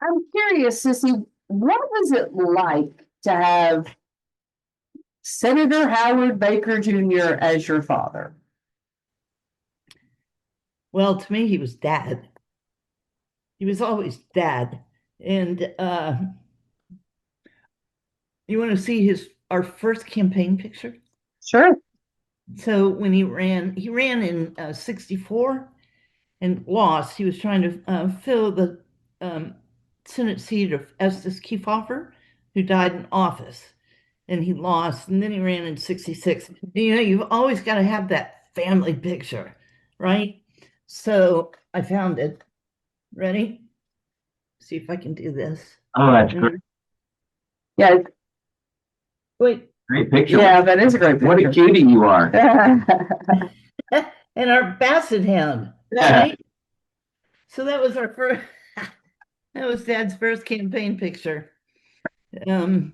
I'm curious, Sissy, what was it like to have Senator Howard Baker Jr. as your father? Well, to me, he was dad. He was always dad. And you want to see his our first campaign picture? Sure. So when he ran in 64 and lost. He was trying to fill the um, Senate seat of Estes Kefauver, who died in office. And he lost. And then he ran in 66. You know, you've always got to have that family picture, right? So I found it. Ready? See if I can do this. Oh, that's great. And Yeah, wait, Great picture. yeah, that is a great What a picture. cutie you are. and our basset hound, Yeah. right? So that was our first, that was Dad's first campaign picture. Um,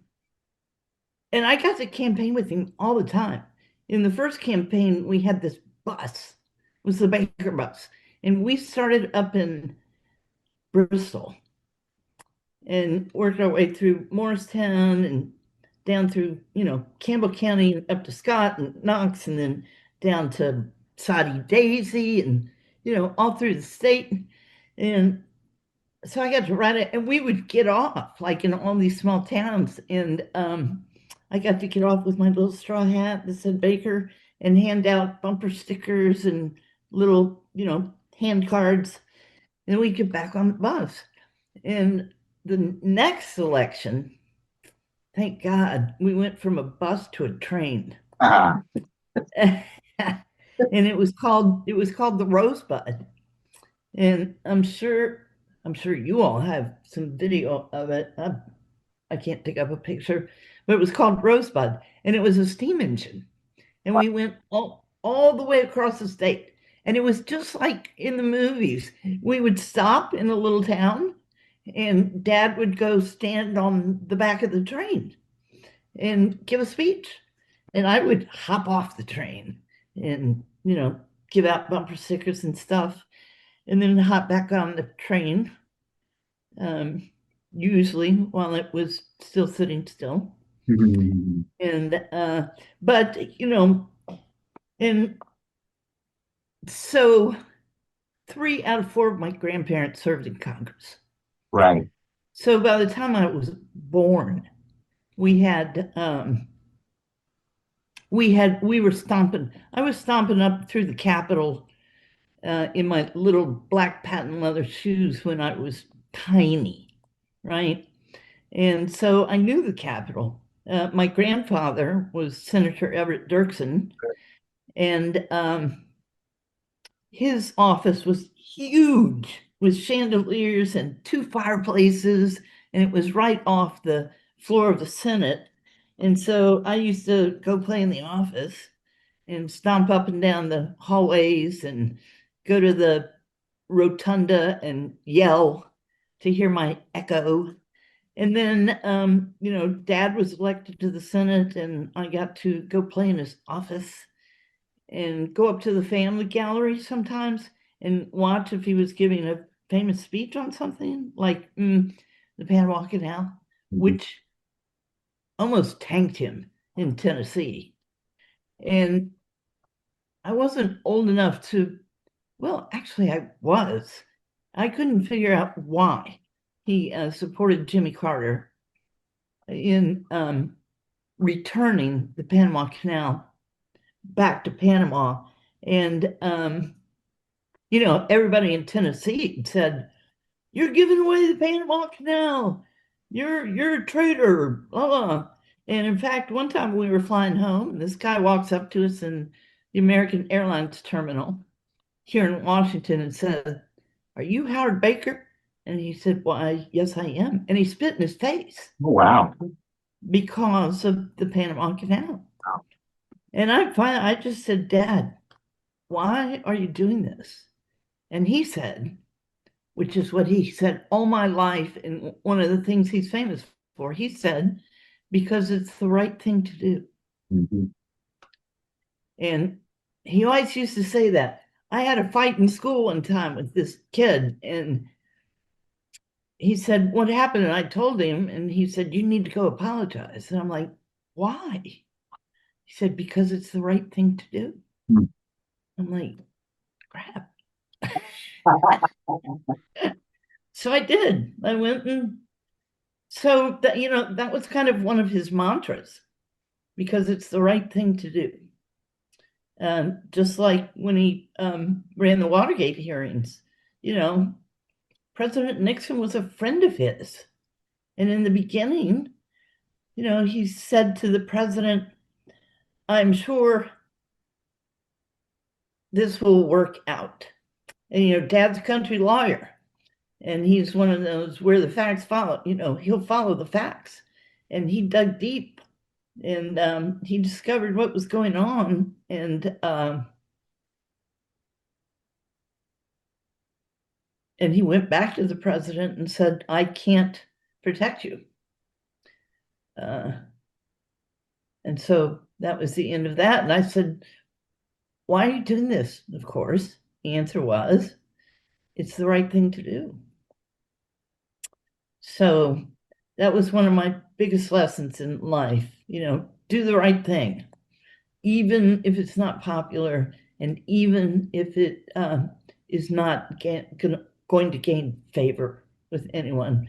and I got to campaign with him all the time. In the first campaign, we had this bus, it was the Baker bus, and we started up in Bristol and worked our way through Morristown and down through, Campbell County and up to Scott and Knox and then down to Soddy Daisy and, all through the state. And so I got to ride it and we would get off like in all these small towns. And I got to get off with my little straw hat that said Baker and hand out bumper stickers and little, hand cards. And we get back on the bus. And the next election, thank God, we went from a bus to a train. Uh, And it was called the Rosebud. And I'm sure you all have some video of it. I can't dig up a picture, but it was called Rosebud, and it was a steam engine. And we went all the way across the state. And it was just like in the movies. We would stop in a little town, and Dad would go stand on the back of the train and give a speech. And I would hop off the train and, give out bumper stickers and stuff, and then hop back on the train, um, usually while it was still sitting still. And, but, and so 3 out of 4 of my grandparents served in Congress. right. So by the time I was born, we had we were stomping. I was stomping up through the Capitol in my little black patent leather shoes when I was tiny, right? And so I knew the Capitol. My grandfather was Senator Everett Dirksen, and his office was huge with chandeliers and 2 fireplaces, and it was right off the floor of the Senate. And so I used to go play in the office and stomp up and down the hallways and go to the rotunda and yell to hear my echo. And then, Dad was elected to the Senate, and I got to go play in his office and go up to the family gallery sometimes and watch if he was giving a famous speech on something like the Panama Canal, which almost tanked him in Tennessee. And I wasn't old enough to, well, actually, I was. I couldn't figure out why he supported Jimmy Carter in returning the Panama Canal back to Panama. And, everybody in Tennessee said, "You're giving away the Panama Canal. You're a traitor, blah, blah." And in fact, one time we were flying home, and this guy walks up to us in the American Airlines terminal here in Washington and said, "Are you Howard Baker?" And he said, "Why, yes, I am." And he spit in his face Oh, wow. because of the Panama Canal. And I just said, "Dad, why are you doing this?" And he said, which is what he said all my life, and one of the things he's famous for, he said, "Because it's the right thing to do." Mhm. And he always used to say that. I had a fight in school one time with this kid, and he said, what happened? And I told him, and he said, you need to go apologize. And I'm like, why? He said, because it's the right thing to do. Hmm. I'm like, crap. So I did. I went and so that, that was kind of one of his mantras, because it's the right thing to do. Just like when he ran the Watergate hearings, President Nixon was a friend of his. And in the beginning, he said to the president, I'm sure this will work out. And, Dad's a country lawyer. And he's one of those where the facts follow, he'll follow the facts. And he dug deep and he discovered what was going on. And he went back to the president and said, I can't protect you. And so that was the end of that. And I said, why are you doing this? Of course, the answer was, it's the right thing to do. So that was one of my biggest lessons in life, do the right thing, even if it's not popular and even if it is not going to gain favor with anyone.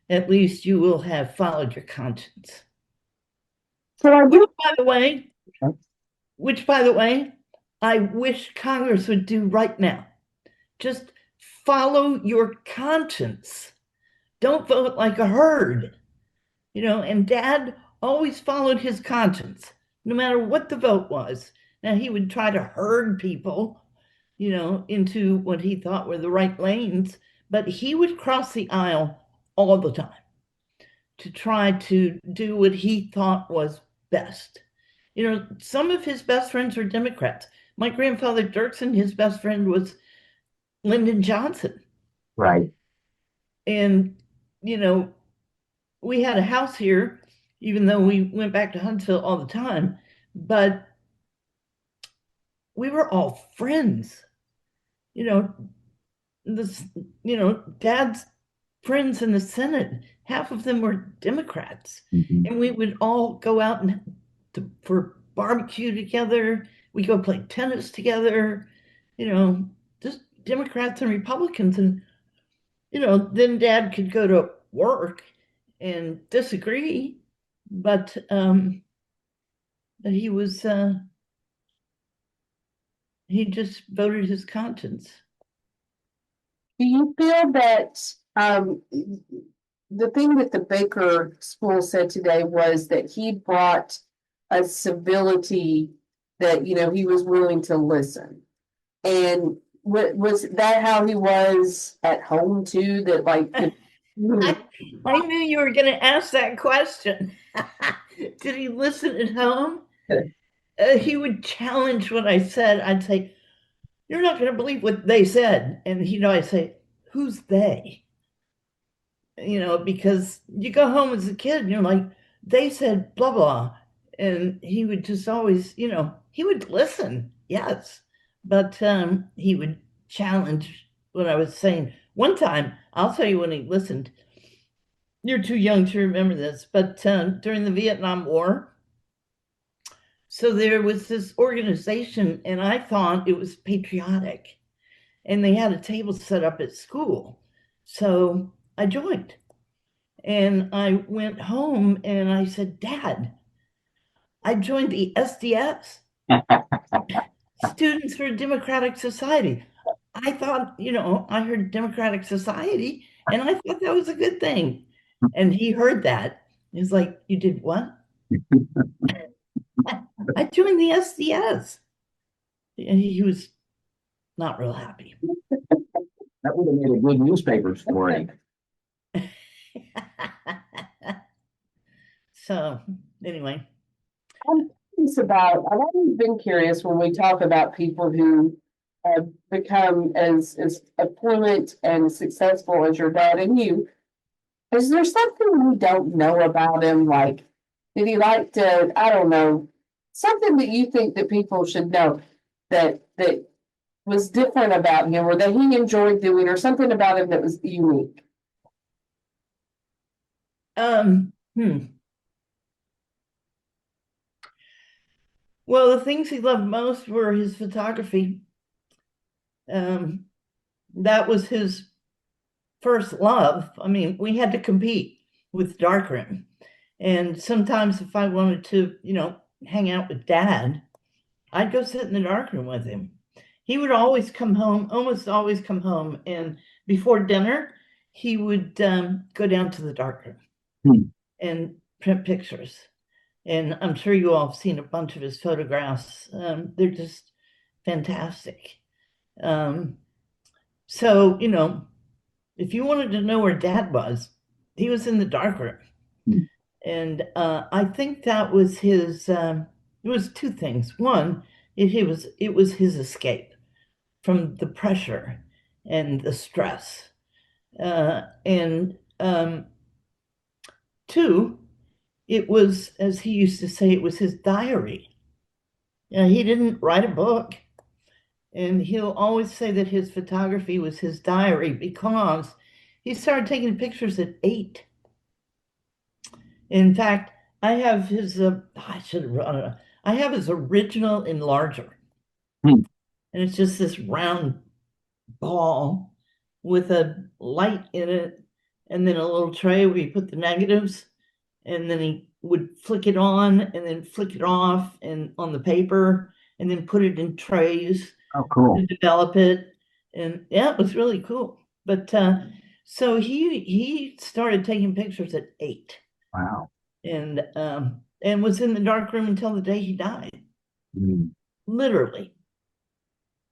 At least you will have followed your conscience. So I do. Which, by the way, I wish Congress would do right now. Just follow your conscience. Don't vote like a herd. And Dad always followed his conscience, no matter what the vote was. Now, he would try to herd people, into what he thought were the right lanes, but he would cross the aisle all the time to try to do what he thought was best. Some of his best friends were Democrats. My grandfather Dirksen, his best friend was Lyndon Johnson. Right. And, we had a house here, even though we went back to Huntsville all the time, but we were all friends. Dad's friends in the Senate, half of them were Democrats. Mhm. And we would all go out for barbecue together. We go play tennis together, just Democrats and Republicans. And, then Dad could go to work and disagree, but he was he just voted his conscience. Do you feel that the thing that the Baker School said today was that he brought a civility that he was willing to listen, and was that how he was at home too? That like. I knew you were going to ask that question. Did he listen at home? He would challenge what I said. I'd say, you're not going to believe what they said. And, I'd say, who's they? Because you go home as a kid and you're like, they said blah, blah. And he would just always, he would listen. Yes. But he would challenge what I was saying. One time, I'll tell you when he listened. You're too young to remember this, but during the Vietnam War, so there was this organization, and I thought it was patriotic, and they had a table set up at school. So I joined, and I went home and I said, Dad, I joined the SDS, Students for Democratic Society. I thought, I heard Democratic Society, and I thought that was a good thing. And he heard that. He's like, you did what? I joined the SDS. And he was not real happy. That would have made a good newspaper story. So anyway. I've always been curious when we talk about people who have become as affluent and successful as your dad and you. Is there something we don't know about him? Like, did he like to, I don't know, something that you think that people should know that was different about him or that he enjoyed doing or something about him that was unique? Um, Well, the things he loved most were his photography. That was his first love. I mean, we had to compete with darkroom. And sometimes if I wanted to, hang out with Dad, I'd go sit in the darkroom with him. He would always come home, almost always come home, and before dinner, he would go down to the darkroom and print pictures. And I'm sure you all have seen a bunch of his photographs. They're just fantastic. So, if you wanted to know where Dad was, he was in the darkroom. And I think that was his, it was two things. One, it was his escape from the pressure and the stress. And two, it was, as he used to say, it was his diary. He didn't write a book. And he'll always say that his photography was his diary because he started taking pictures at 8. In fact, I have his, I have his original enlarger. And it's just this round ball with a light in it, and then a little tray where you put the negatives, and then he would flick it on and then flick it off and on the paper, and then put it in trays. Oh, cool. To develop it. And yeah, it was really cool. But so he started taking pictures at 8. Wow. And was in the dark room until the day he died. Literally.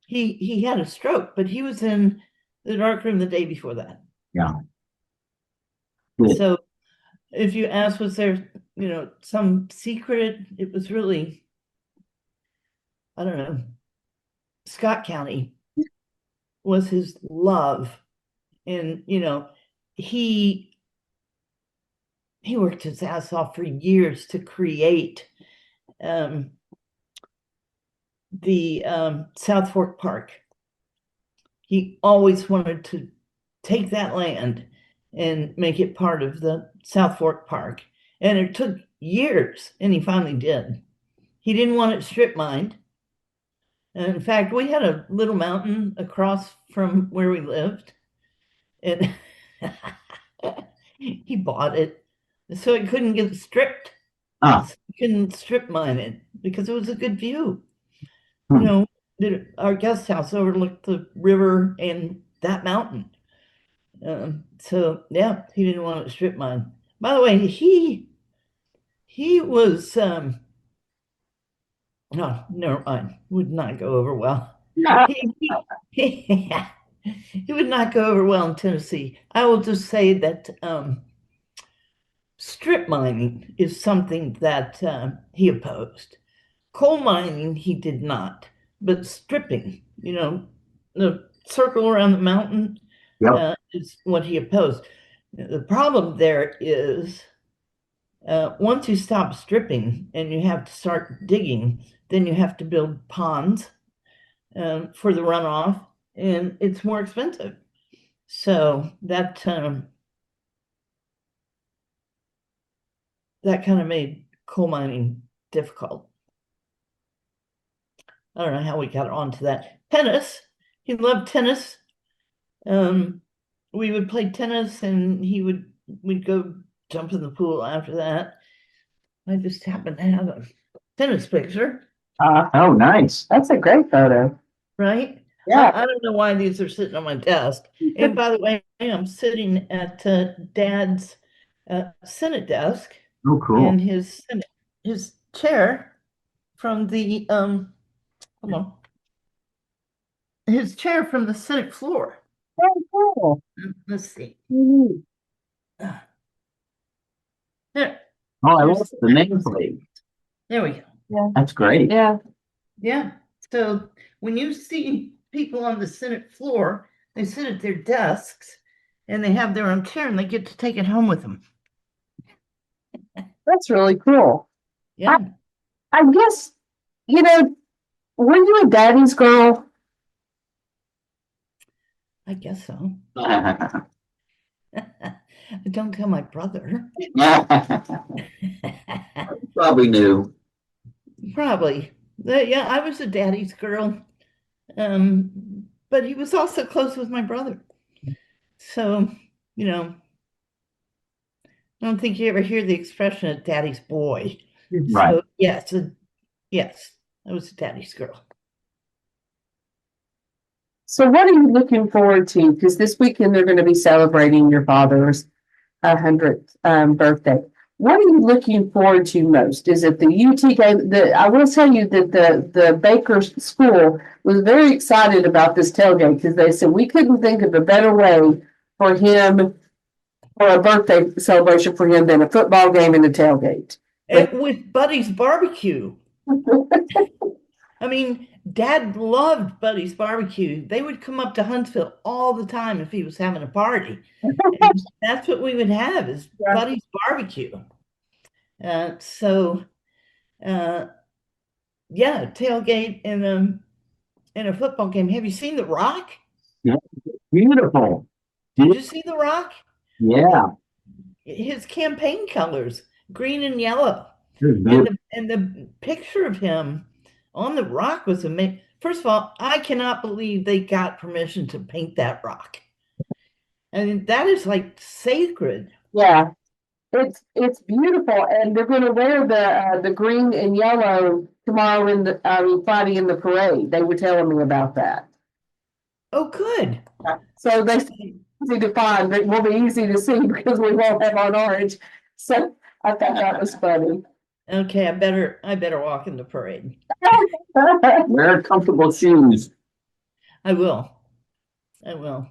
He had a stroke, but he was in the dark room the day before that. Yeah. So if you ask, was there, some secret? It was really, I don't know. Scott County was his love. And, he worked his ass off for years to create the South Fork Park. He always wanted to take that land and make it part of the South Fork Park. And it took years, and he finally did. He didn't want it strip mined. And in fact, we had a little mountain across from where we lived, and he bought it so it couldn't get stripped. So he couldn't strip mine it because it was a good view. Our guest house overlooked the river and that mountain. So yeah, he didn't want to strip mine. By the way, he was no, never mind. Would not go over well. He would not go over well in Tennessee. I will just say that strip mining is something that he opposed. Coal mining, he did not, but stripping, the circle around the mountain is what he opposed. The problem there is once you stop stripping and you have to start digging, then you have to build ponds for the runoff, and it's more expensive. So that kind of made coal mining difficult. I don't know how we got onto that. Tennis. He loved tennis. We would play tennis, and we'd go jump in the pool after that. I just happened to have a tennis picture. Oh, nice. That's a great photo. Right? Yeah. I don't know why these are sitting on my desk. And by the way, I'm sitting at Dad's Senate desk. Oh, cool. And his chair from the hold on. His chair from the Senate floor. Oh, cool. Let's see. There. Oh, I love the nameplate. There we go. Yeah. That's great. Yeah. Yeah. So when you see people on the Senate floor, they sit at their desks and they have their own chair and they get to take it home with them. That's really cool. Yeah. I guess, were you a daddy's girl? I guess so. Don't tell my brother. Probably knew. Probably. Yeah, I was a daddy's girl. But he was also close with my brother. So, you know, I don't think you ever hear the expression a daddy's boy. Right. So yes, yes, I was a daddy's girl. So what are you looking forward to? Because this weekend they're going to be celebrating your father's 100th birthday. What are you looking forward to most? Is it the UT game? I will tell you that the Baker School was very excited about this tailgate because they said we couldn't think of a better way for him, for a birthday celebration for him than a football game and a tailgate. And with Buddy's barbecue. I mean, Dad loved Buddy's barbecue. They would come up to Huntsville all the time if he was having a party. And that's what we would have is Yeah. Buddy's barbecue. So yeah, tailgate and a football game. Have you seen The Rock? Yeah. Beautiful. Did you see The Rock? Yeah. His campaign colors, green and yellow. Good. And the picture of him on the rock was amazing. First of all, I cannot believe they got permission to paint that rock. I mean, that is like sacred. Yeah, it's beautiful, and they're going to wear the green and yellow tomorrow in the Friday in the parade. They were telling me about that. Oh, good. So they easy to find, but it will be easy to see because we won't have on orange. So I thought that was funny. Okay, I better walk in the parade. Wear comfortable shoes. I will. I will.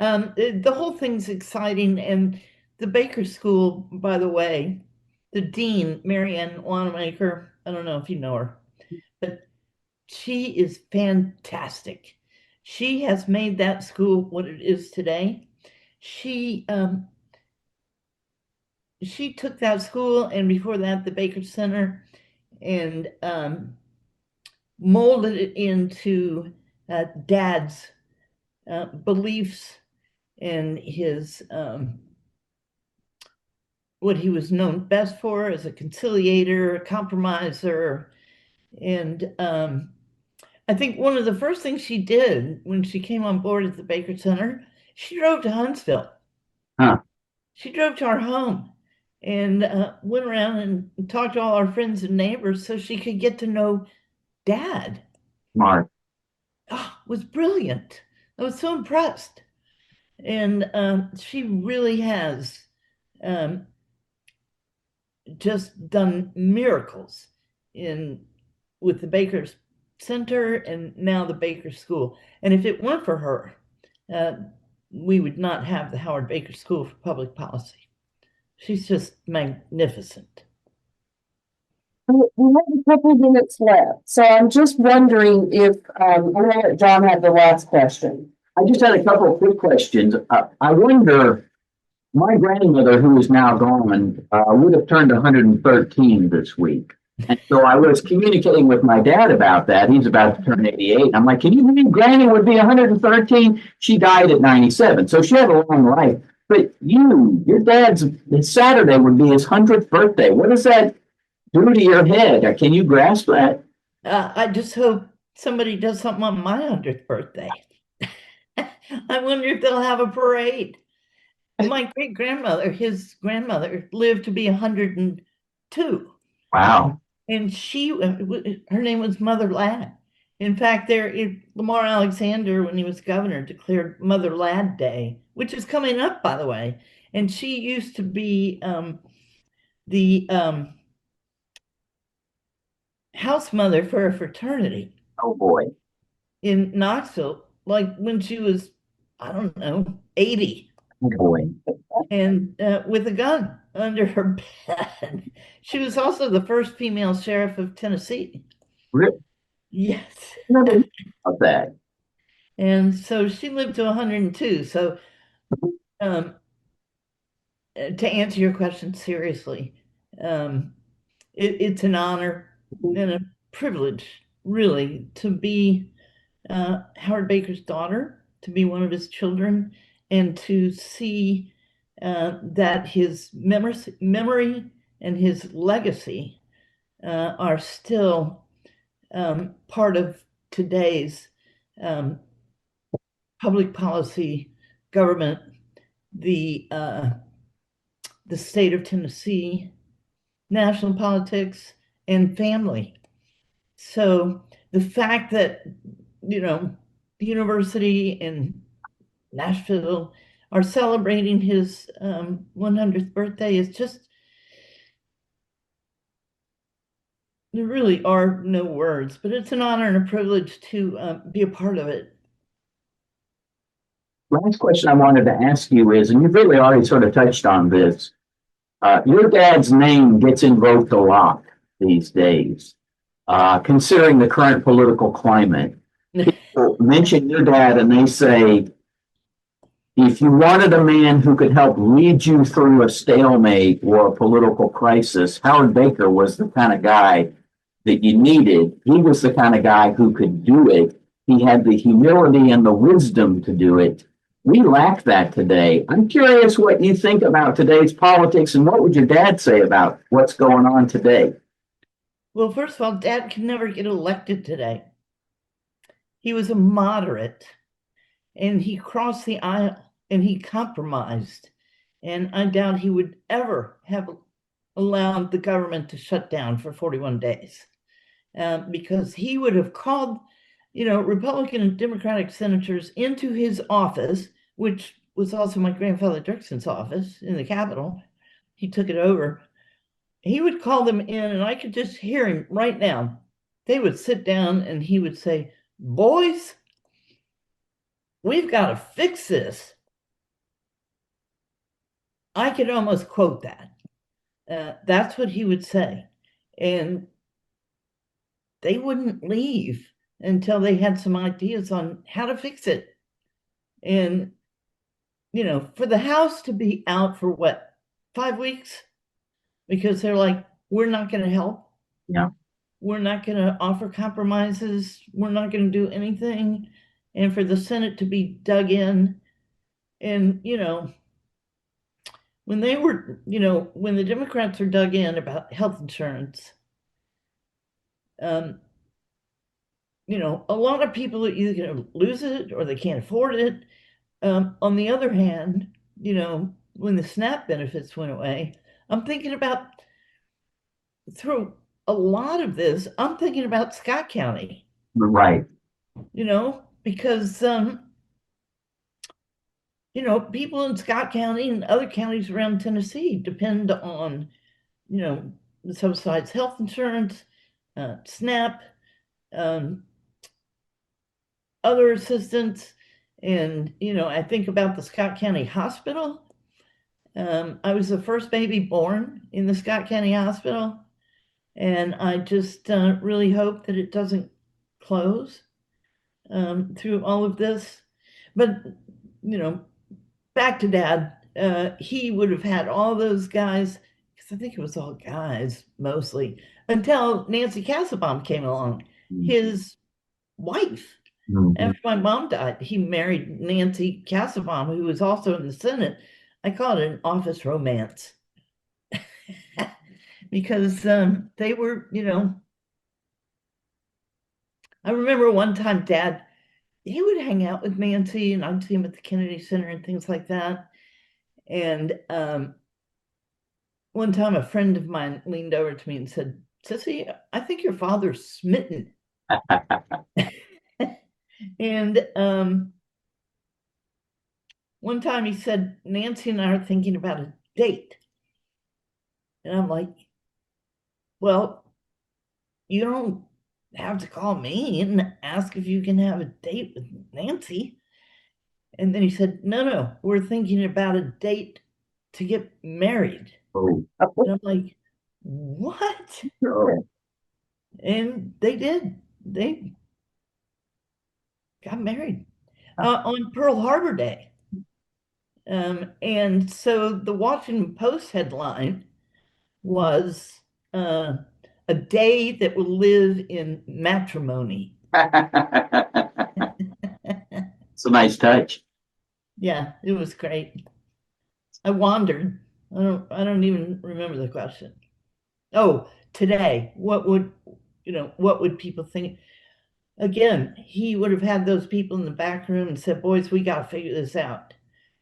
The whole thing's exciting, and the Baker School, by the way, the dean, Marianne Wanamaker, I don't know if you know her, but she is fantastic. She has made that school what it is today. She took that school, and before that, the Baker Center, and molded it into Dad's beliefs and his what he was known best for as a conciliator, a compromiser. And I think one of the first things she did when she came on board at the Baker Center, she drove to Huntsville. Huh. She drove to our home and went around and talked to all our friends and neighbors so she could get to know Dad. Smart. Oh, it was brilliant. I was so impressed. And she really has just done miracles with the Baker's Center and now the Baker School. And if it weren't for her, we would not have the Howard Baker School for Public Policy. She's just magnificent. We have a couple of minutes left, so I'm just wondering if I'm going to let John have the last question. I just had a couple of quick questions. I wonder, my grandmother, who is now gone, would have turned 113 this week. And so I was communicating with my dad about that. He's about to turn 88. I'm like, can you believe Granny would be 113? She died at 97. So she had a long life. But your dad's Saturday would be his 100th birthday. What does that do to your head? Can you grasp that? I just hope somebody does something on my 100th birthday. I wonder if they'll have a parade. My great-grandmother, his grandmother, lived to be 102. Wow. And her name was Mother Ladd. In fact, Lamar Alexander, when he was governor, declared Mother Ladd Day, which is coming up, by the way. And she used to be the house mother for a fraternity. Oh boy. In Knoxville, like when she was, I don't know, 80. Oh boy. And with a gun under her bed. She was also the first female sheriff of Tennessee. Really? Yes. Of that. And so she lived to 102. So to answer your question seriously, it's an honor and a privilege, really, to be Howard Baker's daughter, to be one of his children, and to see that his memory and his legacy are still part of today's public policy, government, the state of Tennessee, national politics, and family. So the fact that, the university in Nashville are celebrating his 100th birthday is just, there really are no words, but it's an honor and a privilege to be a part of it. Last question I wanted to ask you is, and you've really already sort of touched on this, your dad's name gets invoked a lot these days, considering the current political climate. People mention your dad and they say, if you wanted a man who could help lead you through a stalemate or a political crisis, Howard Baker was the kind of guy that you needed. He was the kind of guy who could do it. He had the humility and the wisdom to do it. We lack that today. I'm curious what you think about today's politics and what would your dad say about what's going on today? Well, first of all, Dad can never get elected today. He was a moderate and he crossed the aisle and he compromised. And I doubt he would ever have allowed the government to shut down for 41 days because he would have called, Republican and Democratic senators into his office, which was also my grandfather Dirkson's office in the Capitol. He took it over. He would call them in, and I could just hear him right now. They would sit down and he would say, "Boys, we've got to fix this." I could almost quote that. That's what he would say. And they wouldn't leave until they had some ideas on how to fix it. And, for the House to be out for what, 5 weeks? Because they're like, we're not going to help. Yeah. We're not going to offer compromises. We're not going to do anything. And for the Senate to be dug in. And, when they were, when the Democrats are dug in about health insurance, a lot of people are either going to lose it or they can't afford it. On the other hand, when the SNAP benefits went away, I'm thinking about, through a lot of this, I'm thinking about Scott County. Right. Because, people in Scott County and other counties around Tennessee depend on, the subsidized health insurance, SNAP, other assistance. And, I think about the Scott County Hospital. I was the first baby born in the Scott County Hospital. And I just really hope that it doesn't close through all of this. But, back to Dad, he would have had all those guys, because I think it was all guys mostly, until Nancy Kassebaum came along, his wife. After my mom died, he married Nancy Kassebaum, who was also in the Senate. I call it an office romance because they were, I remember one time Dad, he would hang out with Nancy and I'd see him at the Kennedy Center and things like that. And one time a friend of mine leaned over to me and said, "Cissy, I think your father's smitten." And one time he said, "Nancy and I are thinking about a date." And I'm like, "Well, you don't have to call me and ask if you can have a date with Nancy." And then he said, no, we're thinking about a date to get married. Oh. And I'm like, what? Oh. And they did. They got married on Pearl Harbor Day. And so the Washington Post headline was a day that will live in matrimony. It's a nice touch. Yeah, it was great. I wandered. I don't even remember the question. Oh, today, what would people think? Again, he would have had those people in the back room and said, boys, we got to figure this out.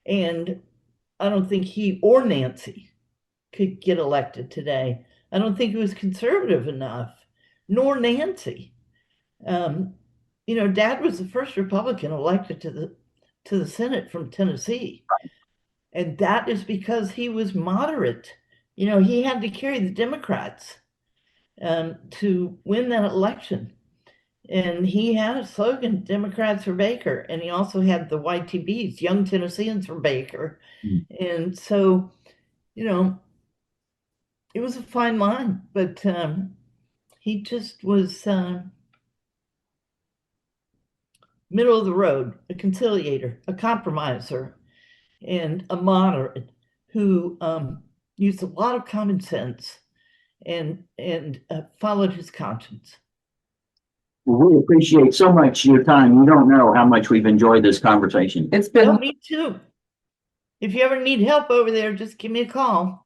And I don't think he or Nancy could get elected today. I don't think he was conservative enough, nor Nancy. Dad was the first Republican elected to the Senate from Tennessee. And that is because he was moderate. He had to carry the Democrats to win that election. And he had a slogan, Democrats for Baker. And he also had the YTBs, Young Tennesseans for Baker. And so, it was a fine line, but he just was middle of the road, a conciliator, a compromiser, and a moderate who used a lot of common sense and followed his conscience. We appreciate so much your time. You don't know how much we've enjoyed this conversation. It's been Me too. If you ever need help over there, just give me a call.